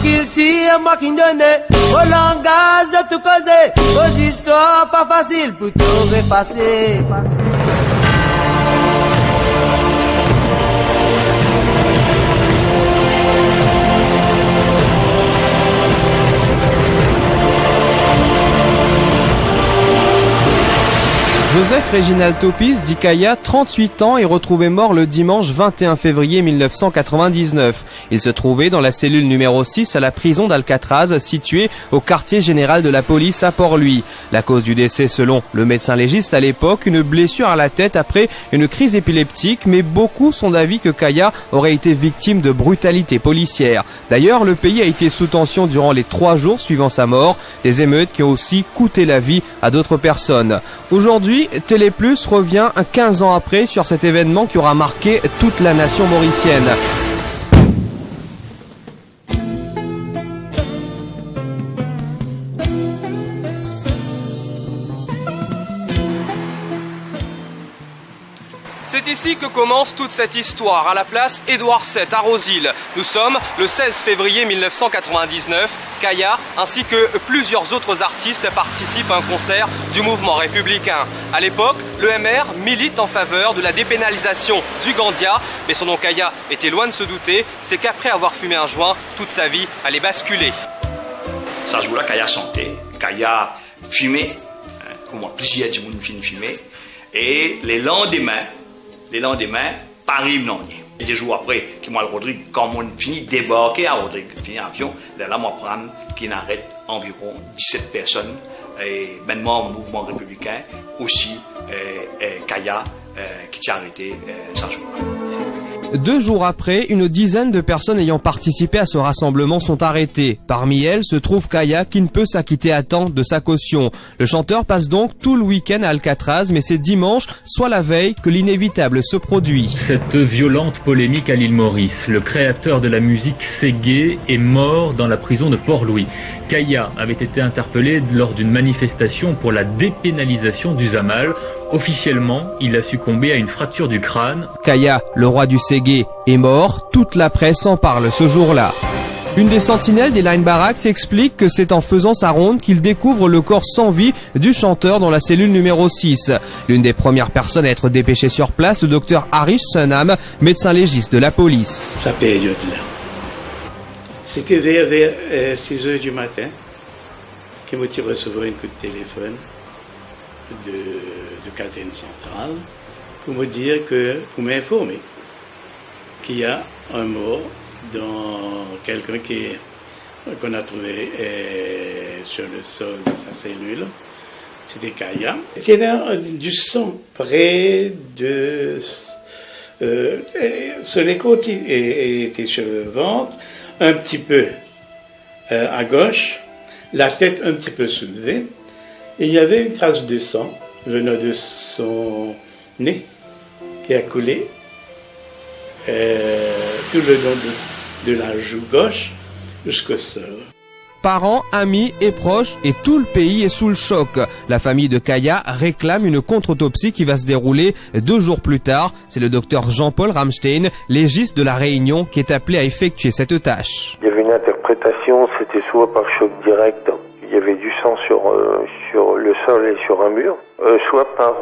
qu'il tire, moi qui donne. Au langage de tout causer, aux histoires pas faciles pour tout effacer. Joseph Réginald Topis, dit Kaya, 38 ans, est retrouvé mort le dimanche 21 février 1999. Il se trouvait dans la cellule numéro 6 à la prison d'Alcatraz, située au quartier général de la police à Port-Louis. La cause du décès, selon le médecin légiste à l'époque, une blessure à la tête après une crise épileptique, mais beaucoup sont d'avis que Kaya aurait été victime de brutalité policière. D'ailleurs, le pays a été sous tension durant les 3 jours suivant sa mort, des émeutes qui ont aussi coûté la vie à d'autres personnes. Aujourd'hui, Télé Plus revient 15 ans après sur cet événement qui aura marqué toute la nation mauricienne. C'est ici que commence toute cette histoire, à la place Édouard VII à Rosil. Nous sommes le 16 février 1999. Kaya ainsi que plusieurs autres artistes participent à un concert du mouvement républicain. À l'époque, le MR milite en faveur de la dépénalisation du Gandia, mais son nom Kaya était loin de se douter, c'est qu'après avoir fumé un joint, toute sa vie allait basculer. Ça jour-là, Kaya chantait, Kaya fumait, au moins plusieurs du monde fumait, et les lendemains, Paris non. Et des jours après, qui m'a le Rodrigue, quand on finit débarquer à Rodrigue, fini avion, là moi prendre qui n'arrête environ 17 personnes, et maintenant au mouvement républicain aussi, Kaya qui s'est arrêté 5 jours. 2 jours après, une dizaine de personnes ayant participé à ce rassemblement sont arrêtées. Parmi elles se trouve Kaya qui ne peut s'acquitter à temps de sa caution. Le chanteur passe donc tout le week-end à Alcatraz, mais c'est dimanche, soit la veille, que l'inévitable se produit. Cette violente polémique à l'île Maurice. Le créateur de la musique Ségué est mort dans la prison de Port-Louis. Kaya avait été interpellé lors d'une manifestation pour la dépénalisation du Zamal. Officiellement, il a succombé à une fracture du crâne. Kaya, le roi du Ségué, est mort. Toute la presse en parle ce jour-là. Une des sentinelles des Line Barracks explique que c'est en faisant sa ronde qu'il découvre le corps sans vie du chanteur dans la cellule numéro 6. L'une des premières personnes à être dépêchée sur place, le docteur Harish Sunam, médecin légiste de la police. Sa période-là. C'était vers 6 heures du matin que je recevais un coup de téléphone de Catherine Centrale pour me dire pour m'informer qu'il y a un mort dans quelqu'un qu'on a trouvé sur le sol de sa cellule. C'était Kaya. Il y avait du sang près de... sur les côtes, il était sur le ventre, un petit peu à gauche, la tête un petit peu soulevée, et il y avait une trace de sang venant de son nez qui a coulé tout le long de la joue gauche jusqu'au sol. Parents, amis et proches, et tout le pays est sous le choc. La famille de Kaya réclame une contre-autopsie qui va se dérouler 2 jours plus tard. C'est le docteur Jean-Paul Ramstein, légiste de la Réunion, qui est appelé à effectuer cette tâche. Il y avait une interprétation, c'était soit par choc direct, il y avait du sang sur le sol et sur un mur, soit par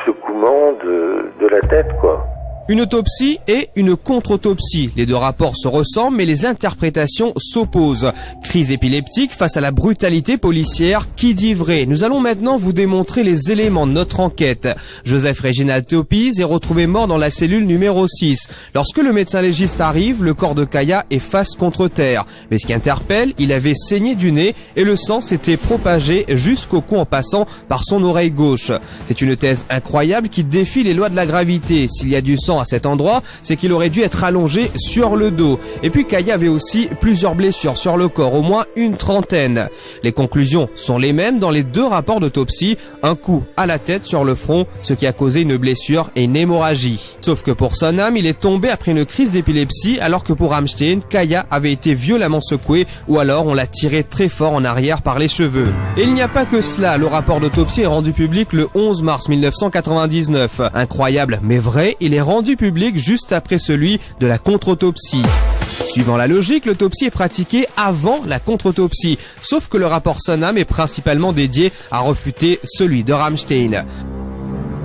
secouement de la tête, quoi. Une autopsie et une contre-autopsie. Les 2 rapports se ressemblent, mais les interprétations s'opposent. Crise épileptique face à la brutalité policière, qui dit vrai? Nous allons maintenant vous démontrer les éléments de notre enquête. Joseph Réginald Topis est retrouvé mort dans la cellule numéro 6. Lorsque le médecin légiste arrive, le corps de Kaya est face contre terre. Mais ce qui interpelle, il avait saigné du nez et le sang s'était propagé jusqu'au cou en passant par son oreille gauche. C'est une thèse incroyable qui défie les lois de la gravité. S'il y a du sang à cet endroit, c'est qu'il aurait dû être allongé sur le dos. Et puis Kaya avait aussi plusieurs blessures sur le corps, au moins une 30aine. Les conclusions sont les mêmes dans les 2 rapports d'autopsie, un coup à la tête sur le front, ce qui a causé une blessure et une hémorragie. Sauf que pour Sunam, il est tombé après une crise d'épilepsie, alors que pour Ramstein, Kaya avait été violemment secoué, ou alors on l'a tiré très fort en arrière par les cheveux. Et il n'y a pas que cela, le rapport d'autopsie est rendu public le 11 mars 1999. Incroyable mais vrai, il est rendu rendu public juste après celui de la contre-autopsie. Suivant la logique, l'autopsie est pratiquée avant la contre-autopsie, sauf que le rapport Sonam est principalement dédié à refuter celui de Ramstein.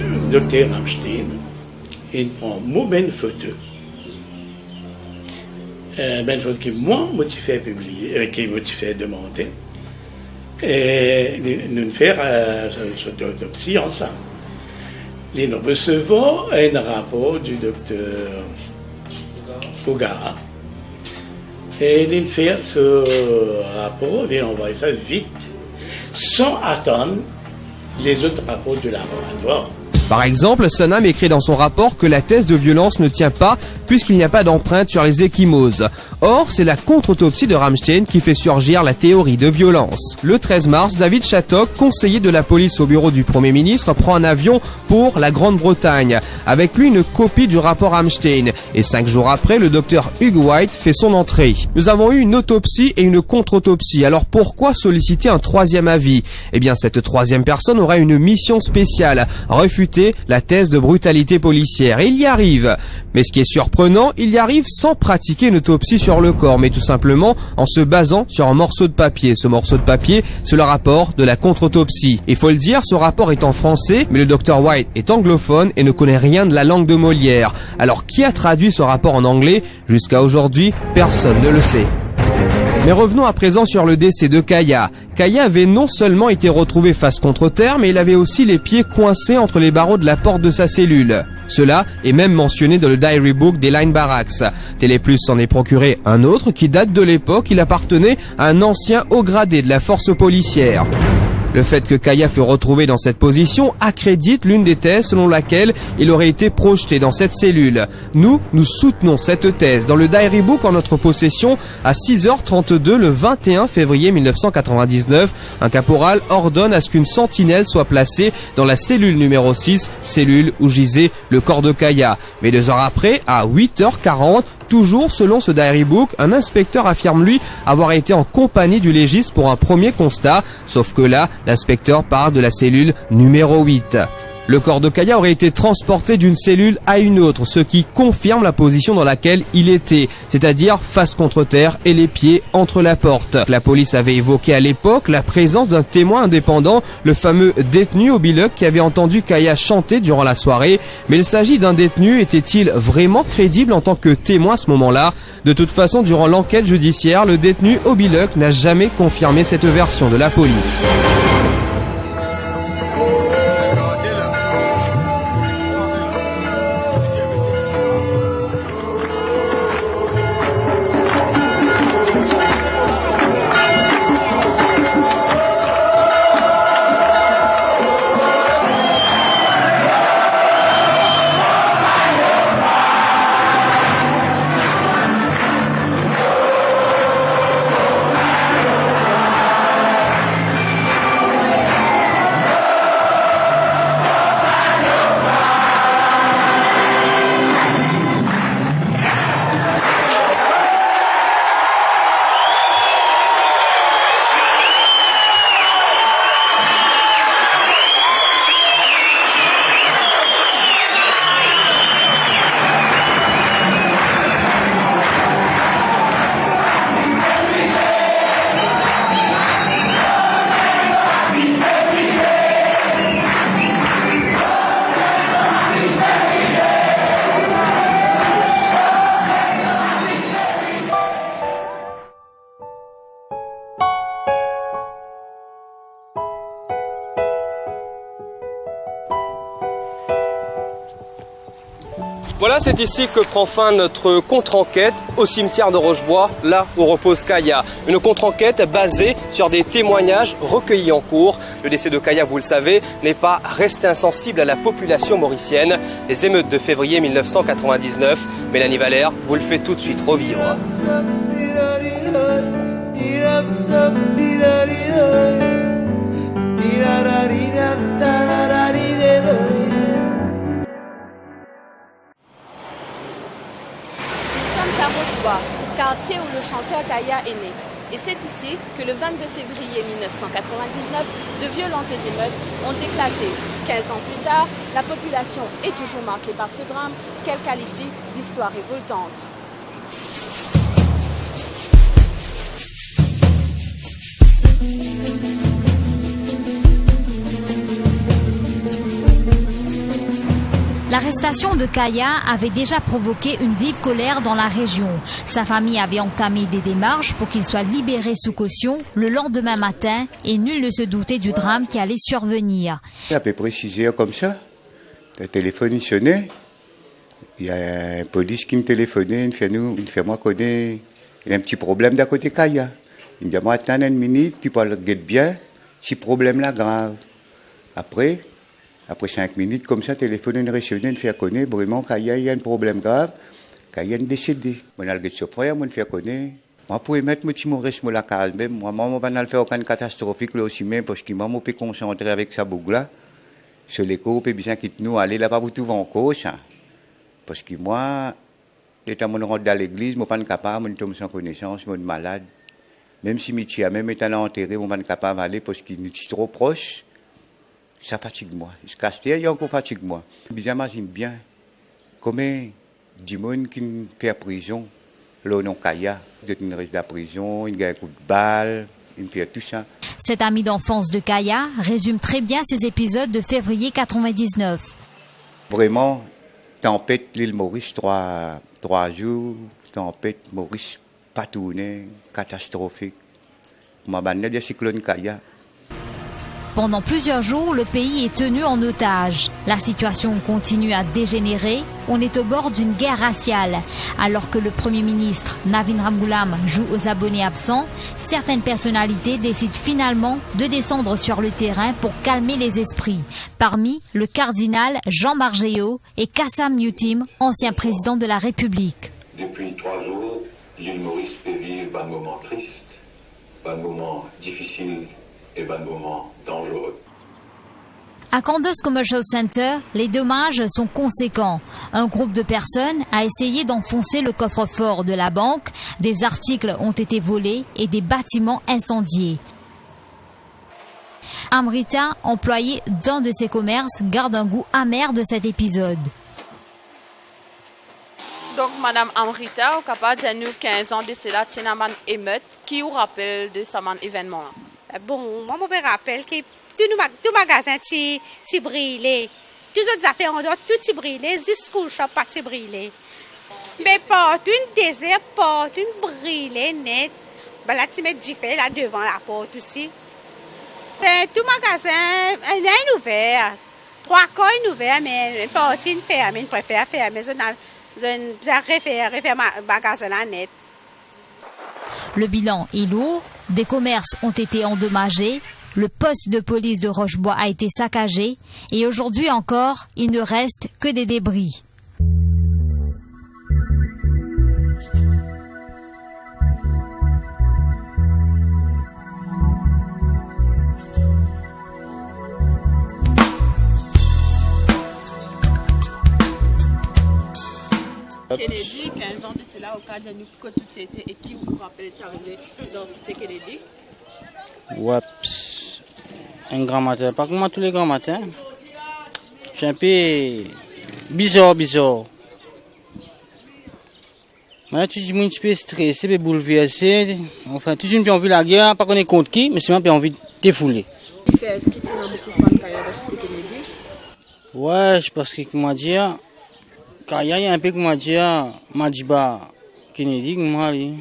Le docteur Ramstein, il prend mon bonne photo. Ben photo qui moi m'a fait publier, qui m'a fait demander. Et nous faire cette autopsie ensemble. Nous recevons un rapport du docteur Fugara. Et nous faire ce rapport, nous envoyer ça vite, sans attendre les autres rapports du laboratoire. Par exemple, Sonam écrit dans son rapport que la thèse de violence ne tient pas puisqu'il n'y a pas d'empreinte sur les ecchymoses. Or, c'est la contre-autopsie de Ramstein qui fait surgir la théorie de violence. Le 13 mars, David Shattock, conseiller de la police au bureau du Premier ministre, prend un avion pour la Grande-Bretagne. Avec lui, une copie du rapport Ramstein. Et 5 jours après, le docteur Hugh White fait son entrée. Nous avons eu une autopsie et une contre-autopsie. Alors pourquoi solliciter un troisième avis? Eh bien, cette troisième personne aura une mission spéciale, refuter la thèse de brutalité policière. Et il y arrive. Mais ce qui est surprenant, il y arrive sans pratiquer une autopsie sur le corps, mais tout simplement en se basant sur un morceau de papier. Ce morceau de papier, c'est le rapport de la contre-autopsie. Il faut le dire, ce rapport est en français, mais le docteur White est anglophone et ne connaît rien de la langue de Molière. Alors qui a traduit ce rapport en anglais? Jusqu'à aujourd'hui, personne ne le sait. Mais revenons à présent sur le décès de Kaya. Kaya avait non seulement été retrouvé face contre terre, mais il avait aussi les pieds coincés entre les barreaux de la porte de sa cellule. Cela est même mentionné dans le diary book des Line Barracks. Téléplus s'en est procuré un autre qui date de l'époque. Il appartenait à un ancien haut gradé de la force policière. Le fait que Kaya fut retrouvé dans cette position accrédite l'une des thèses selon laquelle il aurait été projeté dans cette cellule. Nous soutenons cette thèse. Dans le diary book en notre possession, à 6h32 le 21 février 1999, un caporal ordonne à ce qu'une sentinelle soit placée dans la cellule numéro 6, cellule où gisait le corps de Kaya. Mais 2 heures après, à 8h40, toujours selon ce diary book, un inspecteur affirme lui avoir été en compagnie du légiste pour un premier constat, sauf que là, l'inspecteur parle de la cellule numéro 8. Le corps de Kaya aurait été transporté d'une cellule à une autre, ce qui confirme la position dans laquelle il était, c'est-à-dire face contre terre et les pieds entre la porte. La police avait évoqué à l'époque la présence d'un témoin indépendant, le fameux détenu au Biluc qui avait entendu Kaya chanter durant la soirée, mais il s'agit d'un détenu. Était-il vraiment crédible en tant que témoin à ce moment-là? De toute façon, durant l'enquête judiciaire, le détenu au Biluc n'a jamais confirmé cette version de la police. Voilà, c'est ici que prend fin notre contre-enquête au cimetière de Rochebois, là où repose Kaya. Une contre-enquête basée sur des témoignages recueillis en cours. Le décès de Kaya, vous le savez, n'est pas resté insensible à la population mauricienne. Les émeutes de février 1999, Mélanie Valère vous le fait tout de suite revivre. À Rochebois, quartier où le chanteur Kaya est né. Et c'est ici que le 22 février 1999, de violentes émeutes ont éclaté. 15 ans plus tard, la population est toujours marquée par ce drame qu'elle qualifie d'histoire révoltante. L'arrestation de Kaya avait déjà provoqué une vive colère dans la région. Sa famille avait entamé des démarches pour qu'il soit libéré sous caution le lendemain matin et nul ne se doutait du drame qui allait survenir. À peu près 6 heures comme ça, le téléphone sonnait. Il y a un police qui me téléphonait, il me fait moi connaître, il y a un petit problème d'à côté Kaya. Il me dit, moi, attends une minute, tu parles bien, si problème là grave. Après 5 minutes, comme ça, téléphone une résonne, une fait connaître, vraiment, Kaya, il y a un problème grave, Kaya est décédé. Moi, je suis frère, moi, je fais connaître. Moi, pour mettre mon reste, moi, la calme, moi, je ne vais pas faire aucune catastrophique, là aussi, même, parce que moi, je peux concentrer avec sa boucle là, sur l'écho, puis bien quitte nous, aller là-bas pour tout en cause, hein. Parce que moi, l'état mon rentre dans l'église, je ne suis pas capable, je tombe sans connaissance, je suis malade. Même si je suis même étant enterré, je ne suis pas capable d'aller parce qu'il est trop proche. Ça fatigue moi. Ce casse-terre, il encore fatigue moi. J'imagine bien combien de monde qui fait la prison, là, non, Kaya, il reste de la prison, il a un coup de balle, il fait tout ça. Cet ami d'enfance de Kaya résume très bien ces épisodes de février 99. Vraiment, tempête l'île Maurice, 3 jours, tempête Maurice, pas tourné, catastrophique. Ma bande de cyclone Kaya. Pendant plusieurs jours, le pays est tenu en otage. La situation continue à dégénérer. On est au bord d'une guerre raciale. Alors que le Premier ministre, Navin Ramgoolam, joue aux abonnés absents, certaines personnalités décident finalement de descendre sur le terrain pour calmer les esprits. Parmi le cardinal Jean Margéo et Kassam Youtim, ancien président de la République. Depuis 3 jours, l'île Maurice fait vivre un moment triste, un moment difficile et un moment dangereux. À Candos Commercial Center, les dommages sont conséquents. Un groupe de personnes a essayé d'enfoncer le coffre-fort de la banque, des articles ont été volés et des bâtiments incendiés. Amrita, employée d'un de ces commerces, garde un goût amer de cet épisode. Donc, Madame Amrita, au capable de nous 15 ans de cela, c'est une émeute qui vous rappelle de ce événement. Bon, moi, je me rappelle que tout magasin est brûlé. Toutes les autres affaires, on doit tout brûler. Les school shops pas brûler. Mais porte une désert, porte une brûlée net. Ben là, tu mets du fait là devant la porte aussi. Ben, tout magasin, il est ouvert. 3 coins ouverts, mais une partie fermée. Je préfère fermer. Je préfère magasin là net. Le bilan est lourd, des commerces ont été endommagés, le poste de police de Rochebois a été saccagé et aujourd'hui encore, il ne reste que des débris. Kennedy, 15 ans de cela, au cas de nous, que tout c'était et qui vous rappelle de arrivé dans Cité Kennedy? Ouais, un grand matin, pas comme moi tous les grands matins. Je suis un peu bizarre. Maintenant, tout le monde est un peu stressé, un peu bouleversé. Enfin, tout le monde a envie de la guerre, pas qu'on est contre qui, mais seulement a envie de défouler. Est-ce que tu as beaucoup de fans Kaya dans Cité Kennedy? Ouais, je pense que, comment dire, Kaya, il y a un peu, comment dire, Madiba Kennedy, comment dire.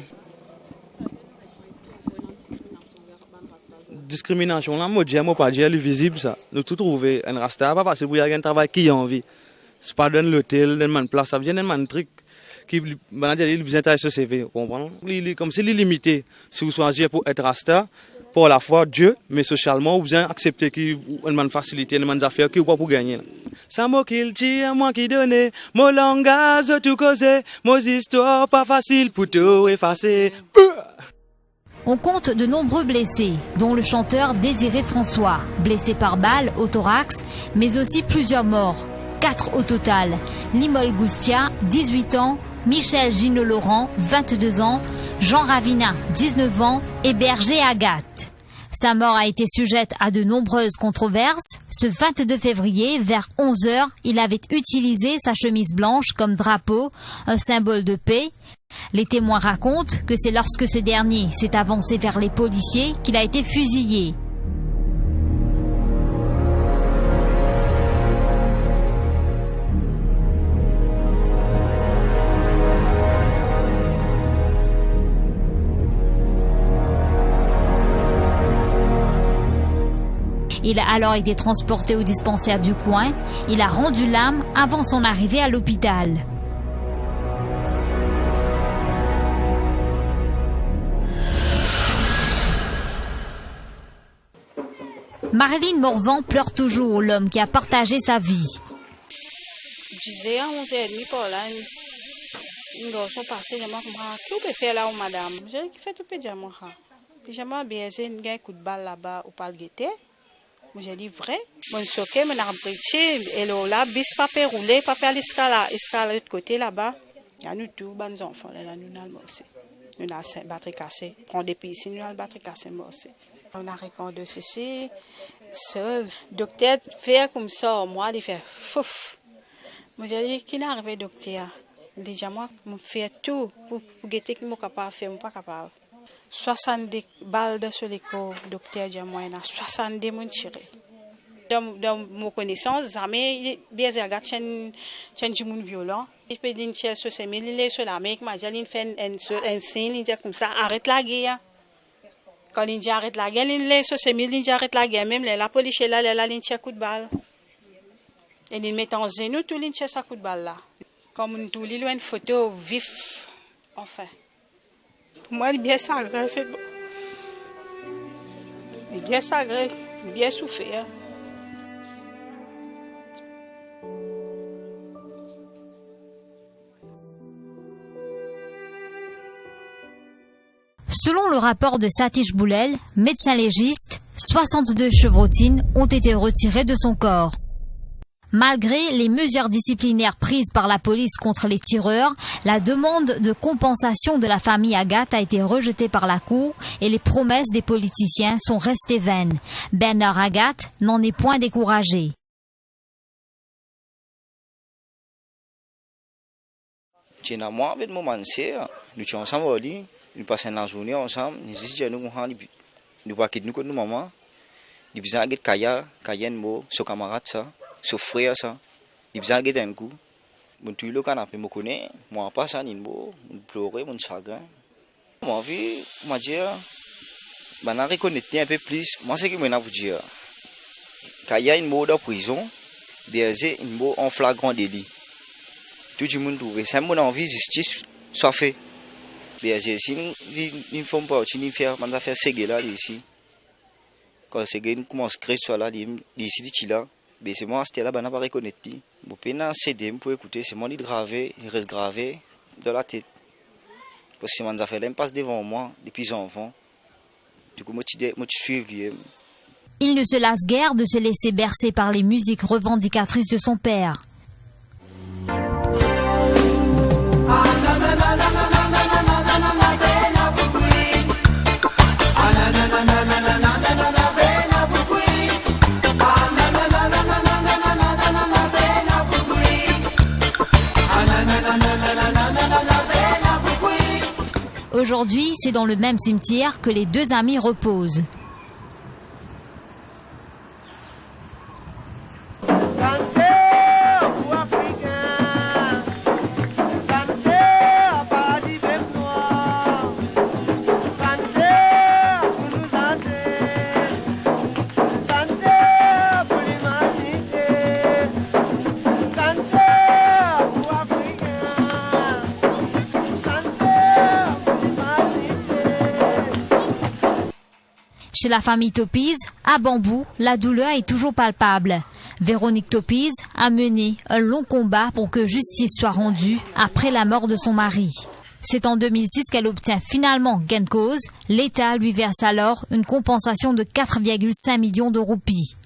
Discrimination là, moi dire, moi pas dire, elle est visible ça. Nous tout trouver un rasta, pas facile pour y avoir un travail qui a envie. C'est pas dans l'hôtel, dans une place, ça vient d'un truc qui, ben dire, il vous intéresse ce CV, vous comprenez? Comme c'est limité. Si vous choisissez pour être rasta, pour la foi Dieu, mais socialement, vous avez accepté qu'il y a une facilité, une affaire qui pas pour gagner. C'est moi qui le tire, moi qui donne, mon langage tout causé, mon histoire pas facile pour tout effacer. On compte de nombreux blessés, dont le chanteur Désiré François, blessé par balle au thorax, mais aussi plusieurs morts, 4 au total. Limol Goustia, 18 ans, Michel Gino-Laurent, 22 ans, Jean Ravina, 19 ans et Berger Agathe. Sa mort a été sujette à de nombreuses controverses. Ce 22 février, vers 11h, il avait utilisé sa chemise blanche comme drapeau, un symbole de paix. Les témoins racontent que c'est lorsque ce dernier s'est avancé vers les policiers qu'il a été fusillé. Il a alors été transporté au dispensaire du coin. Il a rendu l'âme avant son arrivée à l'hôpital. Marilyn Morvan pleure toujours l'homme qui a partagé sa vie. Je disais à 11h30 par là, une garçon passé, je m'ai dit, qu'est-ce que tu fais là, madame? Je dis, qu'est-ce que tu fais dire, moi? Puis je m'ai baisé, il y a un coup de balle là-bas, au parc guetté. Moi, j'ai dit, vrai. Moi, je suis choquée, je suis et là, bis, papier roulé, papier à l'escalade de l'autre côté là-bas. Il y a nous tous, les enfants, là, nous avons aussi. Nous avons une batterie cassée. Prends des pistes, nous avons une batterie cassée, moi aussi. On a réconcilié ceci. Le docteur fait comme ça, moi, il fait fouf. Moi, j'ai dit, qui est arrivé, docteur? Déjà, moi, je fais tout pour guetter que je suis capable de faire, je ne suis pas capable. 70 balles sur les corps, docteur dit moi, il y a 70 personnes tirées. Dans mon connaissance, jamais bien regarde du monde violent. Je peux dire que sur ces milliers sur l'Amérique, il fait un signe, il dit comme ça, arrête la guerre. Quand il dit arrête la guerre, il sur ces milliers, il dit arrête la guerre. Même la police est là, il tire un coup de balle. Et il met en zéno, tout le monde tire un coup de balle là. Comme tout le monde a une photo vif, enfin. Moi, il est bien sagré, c'est bon. Il est bien sagré, il est bien souffert. Selon le rapport de Satish Boulel, médecin légiste, 62 chevrotines ont été retirées de son corps. Malgré les mesures disciplinaires prises par la police contre les tireurs, la demande de compensation de la famille Agathe a été rejetée par la Cour et les promesses des politiciens sont restées vaines. Bernard Agathe n'en est point découragé. Moi, avec mon mancé, nous sommes ensemble, nous passons la journée ensemble, nous disons nous voyons que nous connaissons maman, nous disons que Kaya, nous sommes camarades, so frère ça il besoin de un coup mon tu le canapé me connaît moi pas ça ni bon pleurer mon chagrin moi vie moi dire ben reconnaître un peu plus moi c'est que moi vous dire quand il y a une mot de prison bien c'est une mot en flagrant délit tout le monde trouve ça mon envie justice soit fait bien c'est si ils font pas si ils faire man faire séguer là ici quand c'est gain commence créer soit là ici là. Mais c'est moi, c'était là, je n'ai pas reconnu. Je peux pas CD pour écouter, c'est moi qui gravé, il reste gravé dans la tête. Parce que ça fait l'impasse devant moi depuis enfant. Du coup, moi, je suis. Il ne se lasse guère de se laisser bercer par les musiques revendicatrices de son père. Aujourd'hui, c'est dans le même cimetière que les deux amis reposent. Chez la famille Topiz, à Bambou, la douleur est toujours palpable. Véronique Topiz a mené un long combat pour que justice soit rendue après la mort de son mari. C'est en 2006 qu'elle obtient finalement gain de cause. L'État lui verse alors une compensation de 4,5 millions de roupies.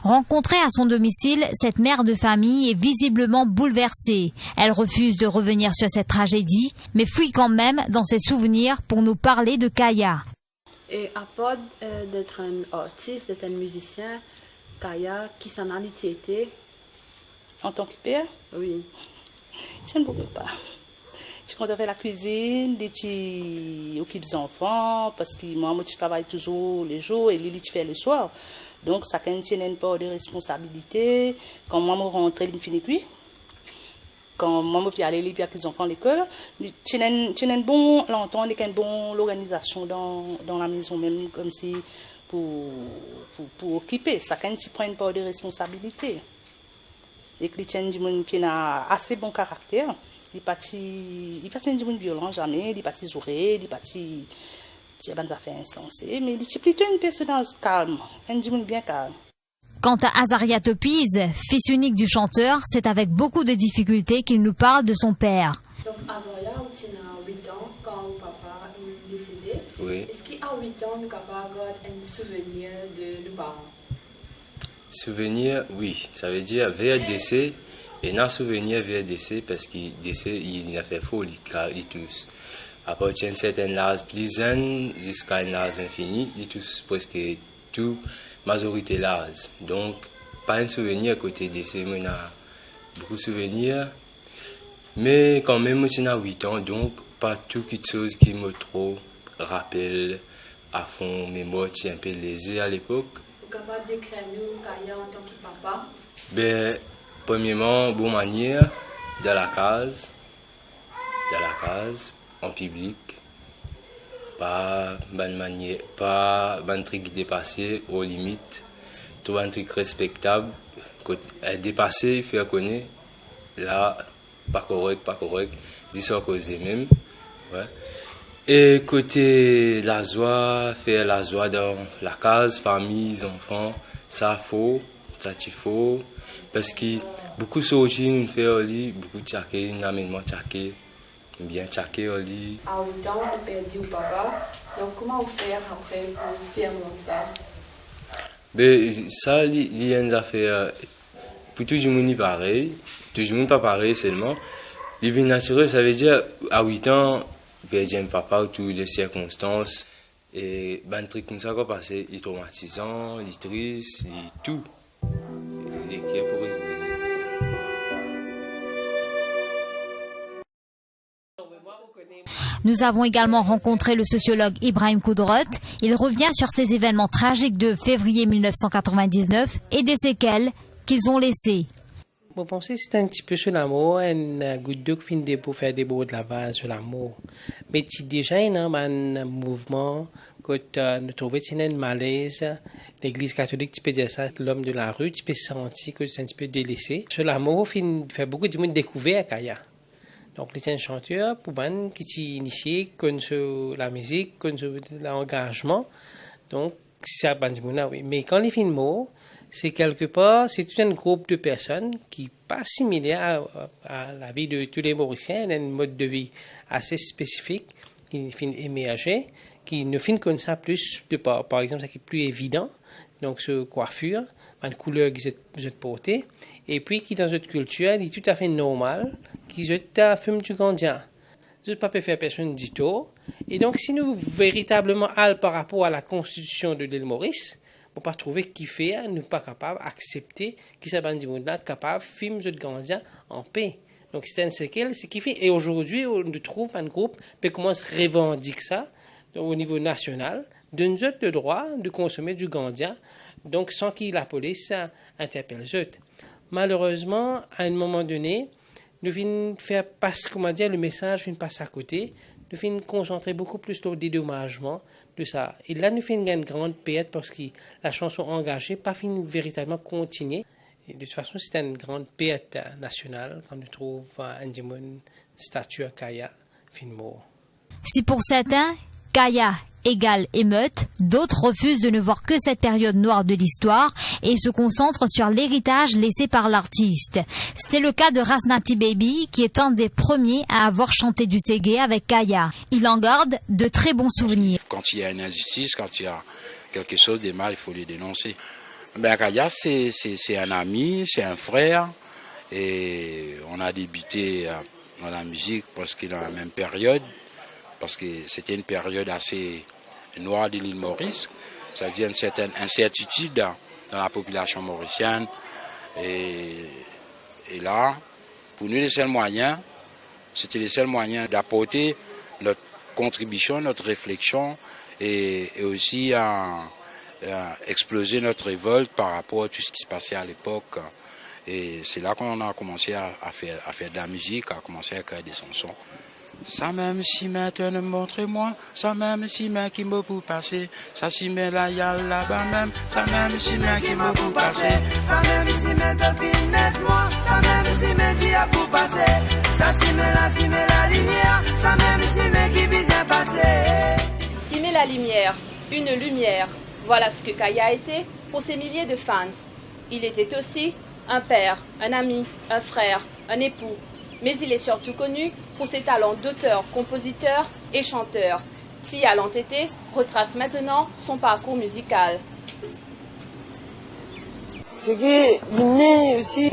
Rencontrée à son domicile, cette mère de famille est visiblement bouleversée. Elle refuse de revenir sur cette tragédie, mais fouille quand même dans ses souvenirs pour nous parler de Kaya. Et à part d'être un artiste, d'être un musicien, Kaya, qui s'en a été en tant que père? Oui. Je ne pouvais pas. Je compte faire la cuisine, je occupe les enfants, parce que moi, je travaille toujours les jours et Lily, je fais le soir. Donc, ça contient une part de responsabilité. Quand moi, je rentre, je finis cuit. Quand moi, je aller avec les enfants à l'école, j'ai une bonne l'entendre, une bonne organisation dans la maison, même comme si pour occuper. Ça prend une part de responsabilité. Et Christian qui a assez bon caractère. Il pas de monde violent jamais, il pas de zouré, il pas de des affaires insensées, mais il est plutôt une personne calme, un monde bien calme. Quant à Azaria Topiz, fils unique du chanteur, c'est avec beaucoup de difficultés qu'il nous parle de son père. Donc Azaria, tu as 8 ans quand ton papa est décédé. Oui. Est-ce qu'à 8 ans, nous sommes capables d'avoir un souvenir de nos parents? Souvenir, oui. Ça veut dire vers décès. Et non souvenir vers décès parce qu'il décès il a fait folie ils tous. À partir d'un certain âge plaisant jusqu'à un âge infini, ils tous presque tout majorité l'âge. Donc pas un souvenir côté décès, mais on a beaucoup de souvenirs. Mais quand même on a 8 ans, donc pas tout quelque chose qui me trop rappelle à fond mémoire, c'est un peu lésé à l'époque. Vous êtes capable d'écrire nous Kaya en tant que papa? Ben, premièrement, bonne manière, dans la case, en public, pas bonne manière, pas bon truc dépassé aux limites, tout un truc respectable, dépassé, faire connaître, là, pas correct, dis ça causer même, ouais. Et côté la joie, faire la joie dans la case, famille, enfants, ça faut, ça t'y faut. Parce que beaucoup de choses nous font beaucoup de tchaké, nous amènent tchaké, bien tchaké au lit. À 8 ans, on perdit au papa. Donc comment on fait après pour surmonter ça? Ben ça, il y a une affaire pour tout le monde pareil, tout le monde pas pareil seulement. Les vies naturelles, ça veut dire à 8 ans, perdre un papa autour des circonstances et ben truc comme ça quoi passer, il est traumatisant, il est triste, il est tout. Nous avons également rencontré le sociologue Ibrahim Koudrot. Il revient sur ces événements tragiques de février 1999 et des séquelles qu'ils ont laissées. Vous pensez que c'est un petit peu sur l'amour, un goutte d'eau qui finit pour faire des beaux de lavage sur l'amour. Mais c'est déjà un mouvement que nous trouvons que c'est un malaise. L'Église catholique, tu peux dire ça, l'homme de la rue, tu peux sentir que c'est un petit peu délaissé. Sur l'amour, il fait beaucoup de monde découvert à Kaya. Donc, les chanteurs, pour moi, qui sont initiés, connaissent la musique, connaissent l'engagement. Donc, c'est ça, oui. Mais quand les films, c'est quelque part, c'est tout un groupe de personnes qui n'est pas similaire à la vie de tous les Mauriciens, un mode de vie assez spécifique, qui finit émerger, qui ne finit comme ça plus, par exemple, ça qui est plus évident, donc ce coiffure, une couleur que vous êtes portée, et puis qui dans notre culture, il est tout à fait normal, qui fume du gandien. Vous n'êtes pas faire personne du tout. Et donc, si nous véritablement allons par rapport à la constitution de l'île Maurice, on ne peut pas trouver qui fait, nous ne sommes pas capables d'accepter qui s'est capable de filmer de gandien en paix. Donc, c'est un séquel, c'est qui fait. Et aujourd'hui, on trouve un groupe qui commence à revendiquer ça au niveau national, de nous autres le droit de consommer du gandien, donc sans que la police interpelle eux. Malheureusement, à un moment donné, nous venons faire passer, le message vient passer à côté, nous venons concentrer beaucoup plus sur le dédommagement de ça. Et là, nous faisons une grande perte parce que la chanson engagée pas fini véritablement continuer. Et de toute façon, c'est une grande perte nationale quand on trouve un statue à Kaya, Finmo. Si pour certains, Kaya égale émeute, d'autres refusent de ne voir que cette période noire de l'histoire et se concentrent sur l'héritage laissé par l'artiste. C'est le cas de Rasnati Baby, qui est un des premiers à avoir chanté du Ségué avec Kaya. Il en garde de très bons souvenirs. Quand il y a une injustice, quand il y a quelque chose de mal, il faut les dénoncer. Ben Kaya, c'est un ami, c'est un frère. Et on a débuté dans la musique parce que dans la même période, parce que c'était une période assez noire de l'île Maurice, c'est-à-dire une certaine incertitude dans la population mauricienne. Et là, pour nous, c'était les seuls moyens d'apporter notre contribution, notre réflexion et aussi exploser notre révolte par rapport à tout ce qui se passait à l'époque. Et c'est là qu'on a commencé à faire de la musique, à commencer à créer des chansons. Ça même si maintenant montrez-moi, ça même si main qui m'a pour passer, ça si met là y'a là-bas même, ça même si main qui m'a pour passer, ça même si met Delphine met-moi, ça même si met dia pour passer, ça si met la lumière, ça même si met qui vise à passer. Si met la lumière, une lumière, voilà ce que Kaya a été pour ses milliers de fans. Il était aussi un père, un ami, un frère, un époux. Mais il est surtout connu pour ses talents d'auteur, compositeur et chanteur. Tia Lantété retrace maintenant son parcours musical. C'est que l'inné aussi,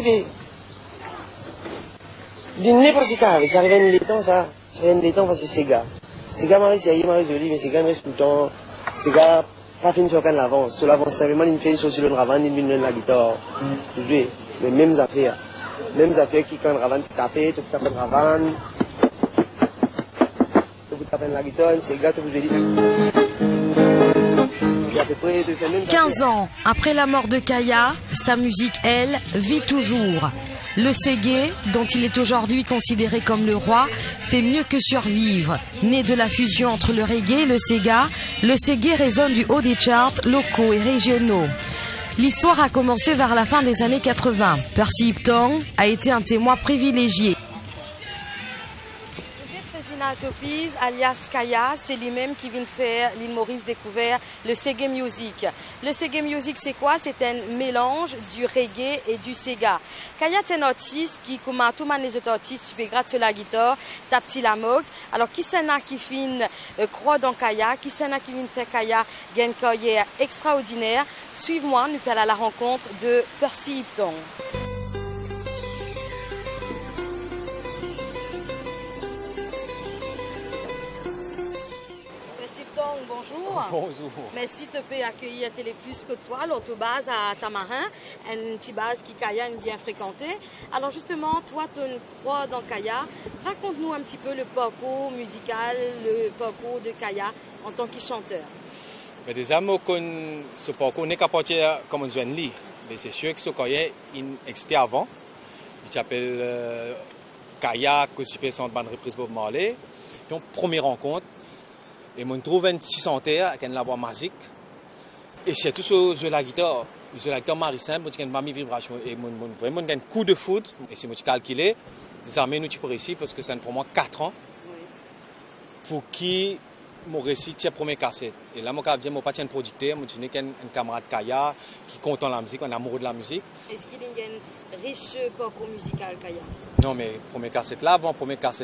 l'inné parce que ça arrive les temps, ça arrive les temps parce que c'est gars. C'est gars Marie, c'est Marie joli, mais c'est gars reste tout le temps. C'est gars pas fini sur l'avance. Sur l'avance, simplement il fait sur le ravane, il vient la guitare. Tu joues, les mêmes affaires. Même affaires qui quand Ravan taper, tout taper Ravan, tout taper la guitare, c'est gars tout vous dit. 15 ans après la mort de Kaya, sa musique, elle, vit toujours. Le Ségué, dont il est aujourd'hui considéré comme le roi, fait mieux que survivre. Né de la fusion entre le reggae et le Ségué résonne du haut des charts locaux et régionaux. L'histoire a commencé vers la fin des années 80. Percy Iptong a été un témoin privilégié. Topiz, alias Kaya, c'est lui-même qui vient faire l'île Maurice découvert le Ségué Music. Le Ségué Music, c'est quoi? C'est un mélange du reggae et du Séga. Kaya, c'est un artiste qui, comme tout le monde les autres artistes, il peut gratter sur la guitare, taper la moque. Alors, qui s'en a qui fin croit dans Kaya, qui s'en a qui vient faire Kaya, gagne une carrière extraordinaire. Suive-moi, nous allons à la rencontre de Percy Iptong. Bonjour. Bonjour. Merci de te accueillir à Télé Plus que toi, l'autobase à Tamarin, une petite base qui Kaya est bien fréquentée. Alors justement, toi, tu crois dans Kaya. Raconte-nous un petit peu le parcours musical, le parcours de Kaya en tant que chanteur. Mais déjà, moi, ce parcours n'est qu'à partir comme un jeune lit. Mais c'est sûr que ce Kaya existait avant. Il s'appelle Kaya, que c'est une bande reprise Bob Marley. Puis, première rencontre. Et je trouve un petit chanteur avec une voix magique. Et surtout sur la guitare. Sur la guitare Marie simple, j'ai une mamie vibration. Et vraiment un coup de foudre. Et si je calcule, les armées nous pour ici parce que ça prend moi 4 ans. Pour qui mon récit tient première cassette. Et là, je dis, je pas un producteur, je dis un camarade Kaya qui compte en la musique, un amoureux de la musique. Est-ce qu'il y a un riche parcours musical, Kaya? Non, mais première cassette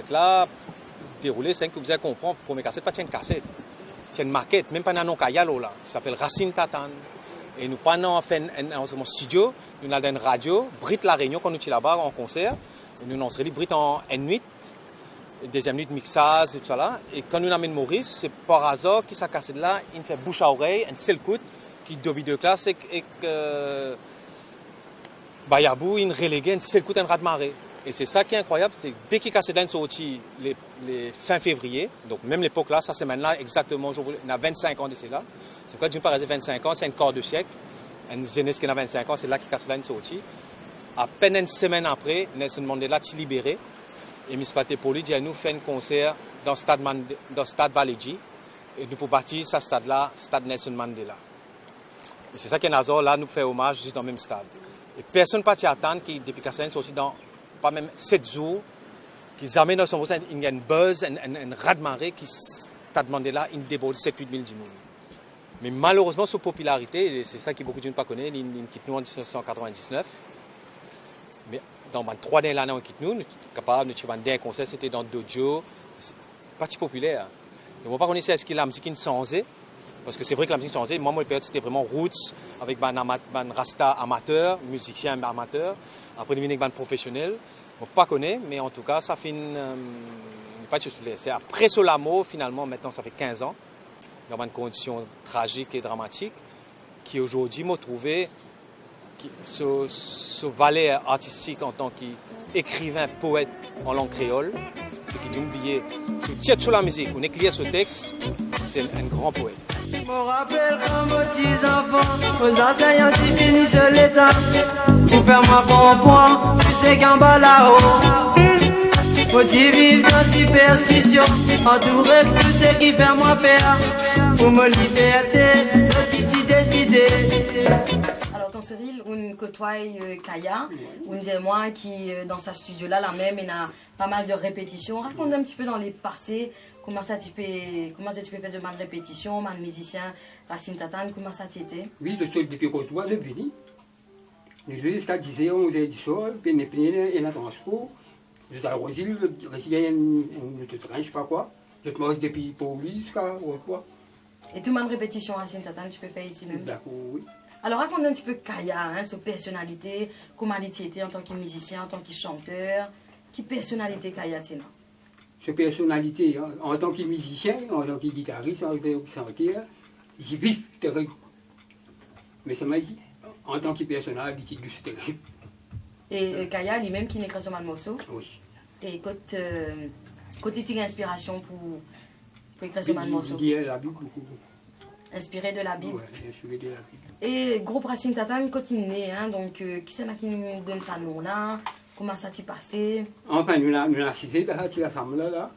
là, déroulé, c'est que vous allez comprendre, pour mes cassettes, pas une cassette. C'est une maquette, même pas un nom Kaya là. Ça s'appelle Racine Tatane. Et nous pas fait un studio, nous avons une radio, Brit La Réunion, quand nous sommes là-bas en concert. Et nous avons Brit en N8, deuxième nuit de mixage et tout ça là. Et quand nous amène Maurice, c'est par hasard que sa cassette là, il fait bouche à oreille, un seul coup, qui dobby de classe et que Bayabou, il relégué un seul coup, un rat de marée. Et c'est ça qui est incroyable, c'est dès qu'il casse d'un sorti les fin février, donc même l'époque là, ça c'est maintenant exactement, il y a 25 ans de cela. C'est pourquoi d'une part, 25 ans, c'est un quart de siècle. Une jeunesse qui a 25 ans, c'est là qu'il casse d'un sorti. À peine une semaine après, Nelson Mandela est libéré. Et Miss Paté Poli dit à nous faire un concert dans le stade Valéji. Et nous pour partir ce stade-là, stade Nelson Mandela. Et c'est ça qui est hasard, là, nous faisons hommage juste dans le même stade. Et personne ne peut attendre qu'il depuis casse d'un sorti dans pas même 7 jours, qu'ils amènent dans son bourse, il y a une buzz, un raz-de-marée qui t'a demandé là, il déborde 7-8 000 dimoun. Mais malheureusement, sa popularité, et c'est ça que beaucoup de gens ne pas connaissent, il quitte nous en 1999. Mais dans 3 dernières années, on quitte nous, capable de faire un dernier concert, c'était dans Dojo, c'est pas si populaire. Donc, on ne pas connaître ce qu'il a, la musique qui est changée, Parce que c'est vrai que la musique chantée, moi, mon période, c'était vraiment roots, avec un rasta amateur, musicien amateur. Après, il y a un professionnel. On ne pas connaît, mais en tout cas, ça fait c'est après Solamo, finalement, maintenant, ça fait 15 ans, dans une condition tragique et dramatique, qui aujourd'hui m'a trouvé ce valet artistique en tant qu'écrivain, poète en langue créole, ce qui est oublié, ce tient sur la musique, on écrit ce texte, c'est un grand poète. Je me rappelle quand mes petits enfants, aux enseignants qui finissent l'état, pour faire moi comprendre, tu sais qu'en bas là-haut, faut-il vivre dans superstition, entouré de tout ce qui fait moi peur, pour me liberté, ce qui t'y décidé. Alors, dans ce ville, on côtoie Kaya, on disait moi qui dans sa studio là, la même, il a pas mal de répétitions. Raconte un petit peu dans les passés, comment ça tu peux faire de mal répétitions, mal musicien, Racine Tatane, comment ça tu étais? Oui, je suis depuis qu'on soit le Béni. Nous sommes jusqu'à 10 h, 11 h du soir, puis mes pneus et la transport. Je suis à Rosil, je reçois une autre train, je sais pas quoi. Je mange depuis pour lui jusqu'à quoi. Et tout même répétition Racine Tatane, tu peux faire ici même? D'accord, oui. Alors raconte un petit peu Kaya, sa personnalité, comment il était en tant que musicien, en tant que chanteur. Quelle personnalité Kaya tu là? Sa personnalité, hein, en tant que musicien, en tant que guitariste, en tant que chanteur, j'y vis terrible. Mais ça m'a dit, en tant que personnalité, c'est terrible. Et Kaya lui-même qui n'écrit sur un morceau? Oui. Et quand il a inspiration pour écrire sur un morceau? Il lit la Bible beaucoup. Inspiré de la Bible? Oui, inspiré de la Bible. Et groupe Racine Tatane, quand il est né, hein, donc qui c'est qui nous donne sa nom là? Comment ça s'est passé? Enfin, nous avons assisté à cette assemblée là.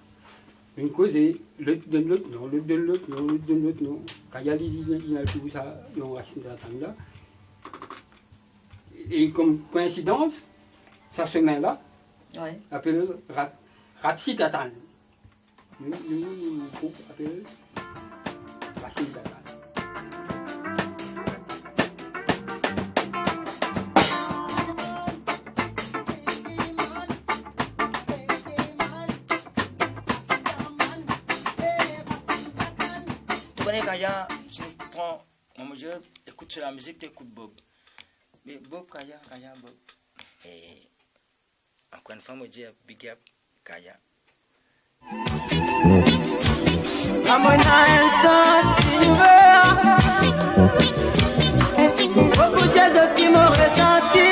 Une cause, l'autre donne l'autre nom, l'autre donne l'autre nom, l'autre donne l'autre nom. Quand il y a tout ça, dans Racine Tatane là. Et comme coïncidence, sa semaine là, ouais. Appelé Racine Tatane. Nous, groupe appelé Racine Tatane. Kaya, si tu prends, moi je écoute sur la musique, tu écoutes Bob. Mais Bob, Kaya, Bob. Et encore une fois, moi je dis big up, Kaya. Amona un sens d'univers. Beaucoup de gens qui m'ont ressenti.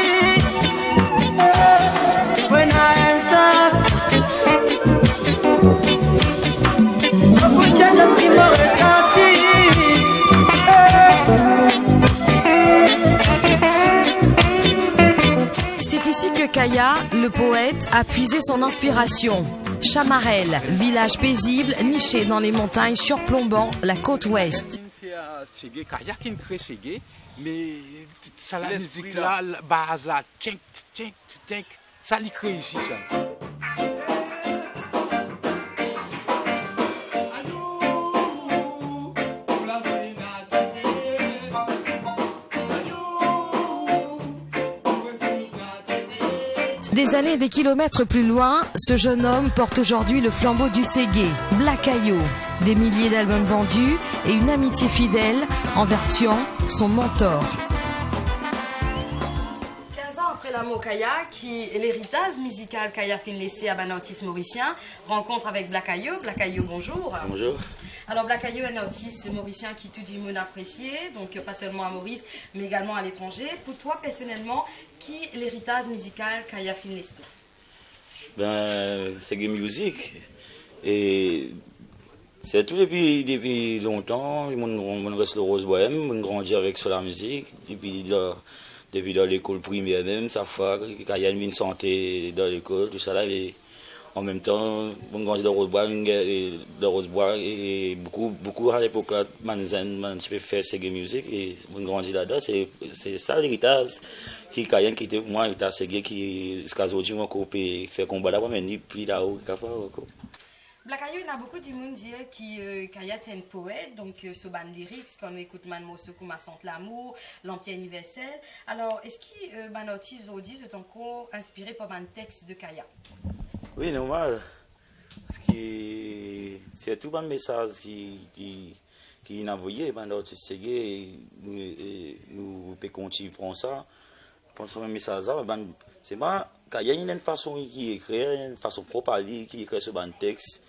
Amona un sens. Beaucoup de gens qui m'ont ressenti. C'est ici que Kaya, le poète, a puisé son inspiration. Chamarel, village paisible niché dans les montagnes surplombant la côte ouest. Kaya qui crée Ségué, mais ça la musique là, la base là, ça l'y crée ici ça. Des années, des kilomètres plus loin, ce jeune homme porte aujourd'hui le flambeau du Ségué, Blakayo. Des milliers d'albums vendus et une amitié fidèle envers Tian, son mentor. 15 ans après l'amour Kaya, qui est l'héritage musical Kaya fin laissé à un artiste mauricien, rencontre avec Blakayo. Blakayo, bonjour. Bonjour. Alors Blakayo est un artiste mauricien qui tout du monde apprécié, donc pas seulement à Maurice, mais également à l'étranger. Pour toi, personnellement, qui est l'héritage musical Kaya fin laissé? C'est Game Music. Et c'est tout depuis longtemps. On reste le Rose Bohème, on grandit avec Solar Music. Depuis dans l'école primaire même, ça fait qu'il y a une santé dans l'école, tout ça là. Et en même temps, on grandit dans Rosebois et beaucoup à l'époque là, je peux faire Ségué Music et on grandit là-dedans. C'est ça l'héritage qui était pour moi, l'héritage Ségué qui jusqu'à aujourd'hui on peut faire combat là, mais ni plus là-haut Blakayo, il y a beaucoup de monde qui dit que Kaya est un poète, donc ce ban lyrics comme écoute man morceau comme Ma Sente l'amour, l'Empire universel. Alors, est-ce que ban artiste aujourd'hui est encore inspiré par un texte de Kaya? Oui, normal. Parce que c'est tout un message qui qui n'a envoyé pendant tout ce qui nous peut continuer prendre ça pense même ça c'est pas il y a une façon qui écrit une façon propre à lui qui écrit sur un texte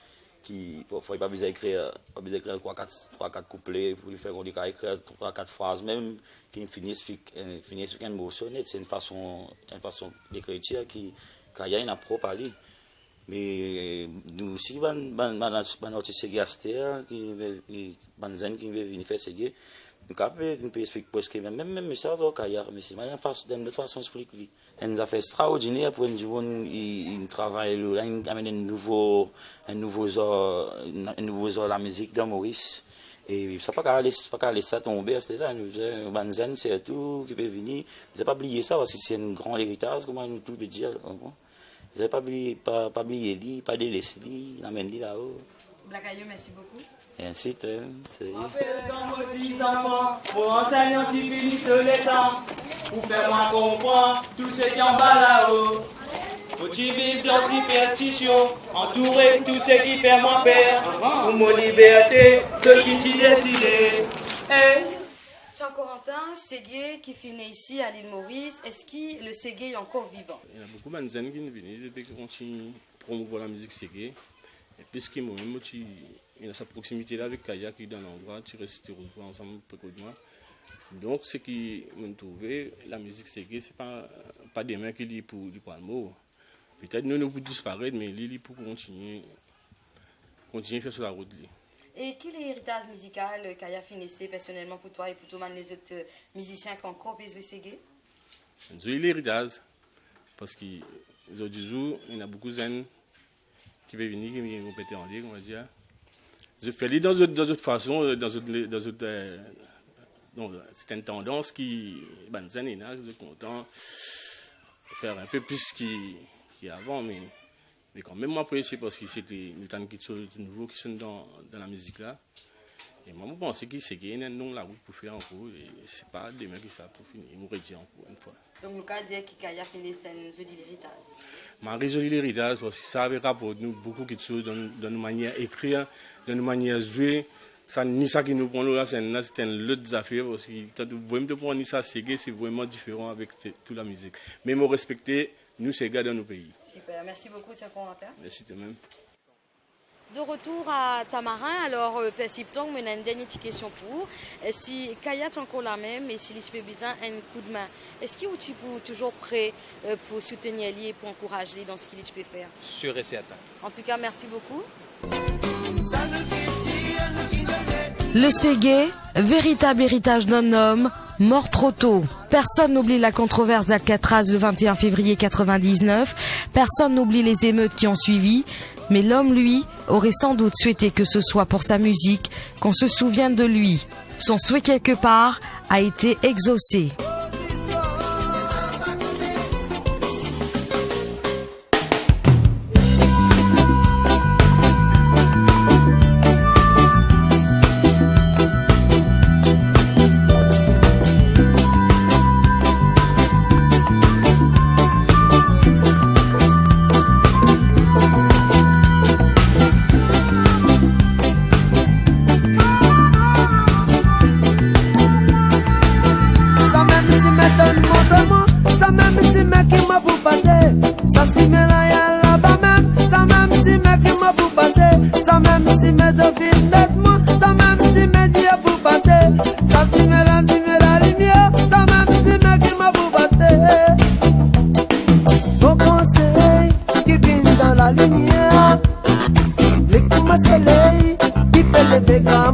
qui parfois pas besoin d'écrire 3-4 couplets pour lui faire qu'on écrire 3-4 phrases même qui finissent avec un mot sonnet c'est une façon d'écriture qui il y a une propre à lui. Mais nous aussi, notre ségaster, qui veut venir faire séguer, nous pouvons expliquer presque même ça, mais c'est une façon d'expliquer. Un affaire extraordinaire pour une travail là, il amène un nouveau genre de la musique de Maurice. Et ça pas qu'à laisser tomber, c'est là, Banzen, c'est tout qui peut venir. Vous n'avez pas oublié ça, parce que c'est un grand héritage, comment nous tout peut dire. Vous n'avez pas oublié dit, pas délaissé dit, l'amène dit là-haut. Blacayou, merci beaucoup. Et ainsi, c'est... Dans vos petits enfants, pour enseignants qui finissent le temps, pour faire moi comprendre tout ce qui en bas là-haut. Faut-il vivre dans superstition, entouré de tout ce qui fait moi peur, pour mon liberté, ce qui t'y décidé. Tiens, Corentin, Ségué qui finit ici à l'île Maurice, est-ce que le Ségué est encore vivant? Il y a beaucoup de gens qui viennent depuis qu'on continue à promouvoir la musique Ségué. Et puisque moi-même, il y a sa proximité là avec Kaya qui est dans l'endroit, tu restes ensemble beaucoup de moi. Donc, ce qui m'a trouvé, la musique Ségué, ce n'est pas des mains qui lisent pour le mot. Peut-être nous pouvons disparaître, mais ils pour continuer à faire sur la route. Et quel est l'héritage musical Kaya finissait personnellement pour toi et pour tous les autres musiciens qui ont encore besoin de Ségué? J'ai l'héritage, parce qu'il y a beaucoup de gens qui veulent venir, qui vont péter en ligne, on va dire. Je fais les dans d'autres façons, c'est une tendance qui, je suis content de faire un peu plus qu'avant, mais quand même, moi, c'est parce que c'était des temps qui sont nouveaux qui sont dans la musique là. Et moi, je pense que c'est qu'il y a un nom la route pour faire en cours, et c'est pas demain qui ça pour finir, il m'aurait dit encore une fois. Donc, nous pouvons dire que Kaya finit un joli héritage. Un joli héritage, parce que ça avait rapport nous beaucoup de choses d'une manière écrire, d'une manière jouer. Ça, ni ça qui nous prend là, c'est une autre affaire, parce que vraiment de prendre ça, c'est vraiment différent avec toute la musique. Mais moi, respecter, nous, c'est gars dans nos pays. Super, merci beaucoup, tiens, Corentin. Merci de même. De retour à Tamarin, alors Persiptong, mais on a une dernière question pour vous. Si Kaya est encore la même et si l'ISP besoin un coup de main, est-ce que vous êtes toujours prêt pour soutenir lui et pour encourager dans ce qu'il peut faire? Sûr et certain. En tout cas, merci beaucoup. Le Ségué, véritable héritage d'un homme, mort trop tôt. Personne n'oublie la controverse d'Alcatraz le 21 février 1999. Personne n'oublie les émeutes qui ont suivi. Mais l'homme, lui, aurait sans doute souhaité que ce soit pour sa musique qu'on se souvienne de lui. Son souhait quelque part a été exaucé. Soleil qui peut lever grand